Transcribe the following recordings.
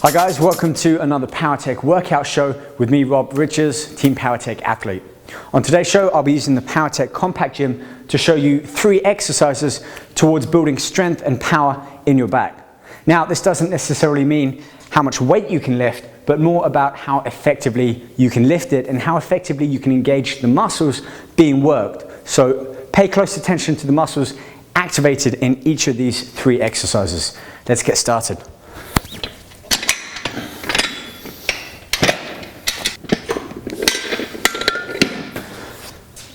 Hi guys, welcome to another Powertec workout show with me, Rob Richards, Team Powertec athlete. On today's show, I'll be using the Powertec Compact Gym to show you 3 exercises towards building strength and power in your back. Now, this doesn't necessarily mean how much weight you can lift, but more about how effectively you can lift it and how effectively you can engage the muscles being worked. So pay close attention to the muscles activated in each of these 3 exercises. Let's get started.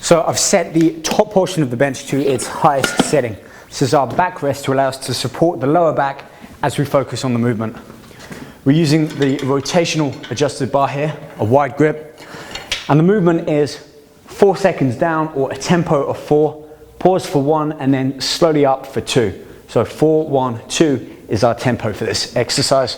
So I've set the top portion of the bench to its highest setting. This is our backrest to allow us to support the lower back as we focus on the movement. We're using the rotational adjusted bar here, a wide grip, and the movement is 4 seconds down or a tempo of 4, pause for 1 and then slowly up for 2. So 4, 1, 2 is our tempo for this exercise.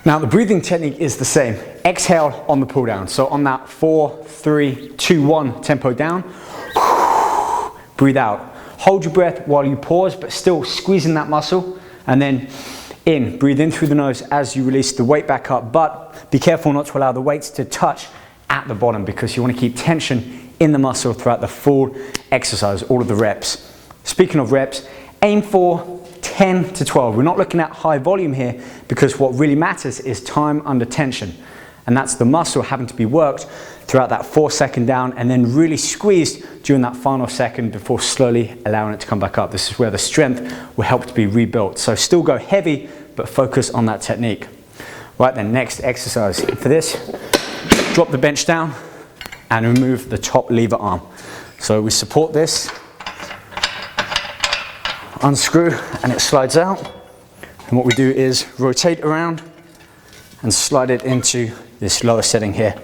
Now the breathing technique is the same. Exhale on the pull down. So on that 4, 3, 2, 1 tempo down, breathe out. Hold your breath while you pause, but still squeezing that muscle. And then in, breathe in through the nose as you release the weight back up, but be careful not to allow the weights to touch at the bottom because you want to keep tension in the muscle throughout the full exercise, all of the reps. Speaking of reps, aim for 10 to 12. We're not looking at high volume here because what really matters is time under tension. And that's the muscle having to be worked throughout that 4-second down and then really squeezed during that final second before slowly allowing it to come back up. This is where the strength will help to be rebuilt. So still go heavy, but focus on that technique. Right then, next exercise. For this, drop the bench down and remove the top lever arm. So we support this, unscrew, and it slides out. And what we do is rotate around and slide it into this lower setting here.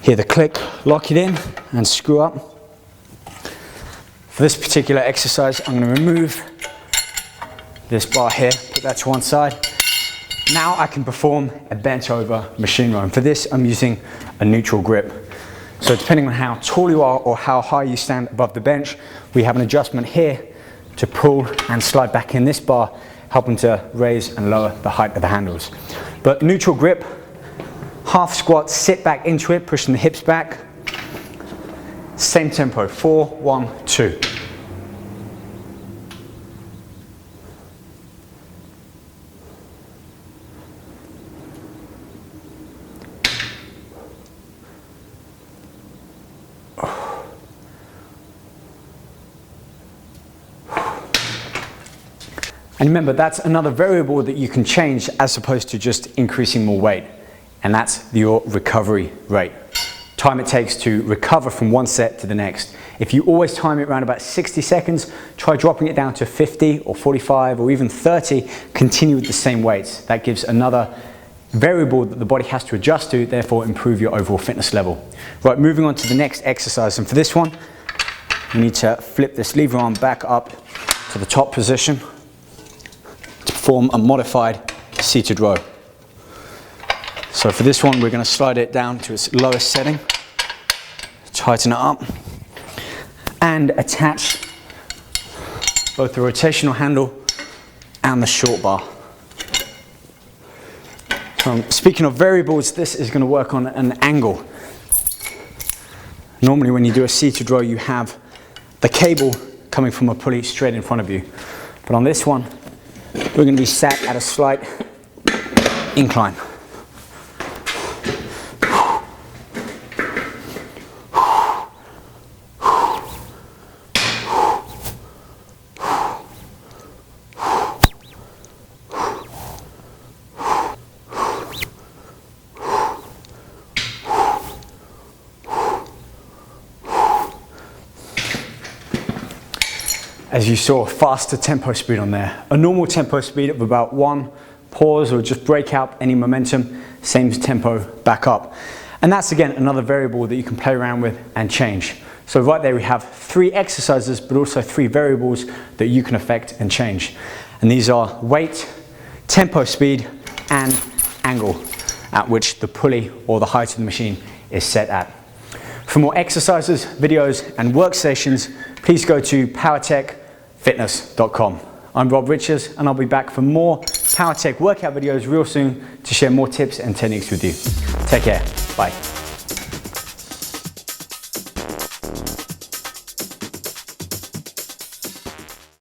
Hear the click, lock it in and screw up. For this particular exercise, I'm going to remove this bar here, put that to one side. Now I can perform a bench over machine row. And for this, I'm using a neutral grip. So depending on how tall you are or how high you stand above the bench, we have an adjustment here to pull and slide back in this bar, helping to raise and lower the height of the handles. But neutral grip, half squat, sit back into it, pushing the hips back. Same tempo, 4, 1, 2. And remember, that's another variable that you can change as opposed to just increasing more weight. And that's your recovery rate. Time it takes to recover from one set to the next. If you always time it around about 60 seconds, try dropping it down to 50 or 45 or even 30, continue with the same weights. That gives another variable that the body has to adjust to, therefore improve your overall fitness level. Right, moving on to the next exercise. And for this one, you need to flip this lever arm back up to the top position to form a modified seated row. So for this one, we're going to slide it down to its lowest setting, tighten it up, and attach both the rotational handle and the short bar. Speaking of variables, this is going to work on an angle. Normally when you do a seated row, you have the cable coming from a pulley straight in front of you. But on this one, we're going to be sat at a slight incline. As you saw, faster tempo speed on there. A normal tempo speed of about 1, pause or just break out any momentum. same tempo back up. And that's again another variable that you can play around with and change. So right there we have 3 exercises, but also 3 variables that you can affect and change. And these are weight, tempo, speed, and angle at which the pulley or the height of the machine is set at. For more exercises, videos, and workstations, please go to powertecfitness.com. I'm Rob Richards, and I'll be back for more Powertec workout videos real soon to share more tips and techniques with you. Take care. Bye.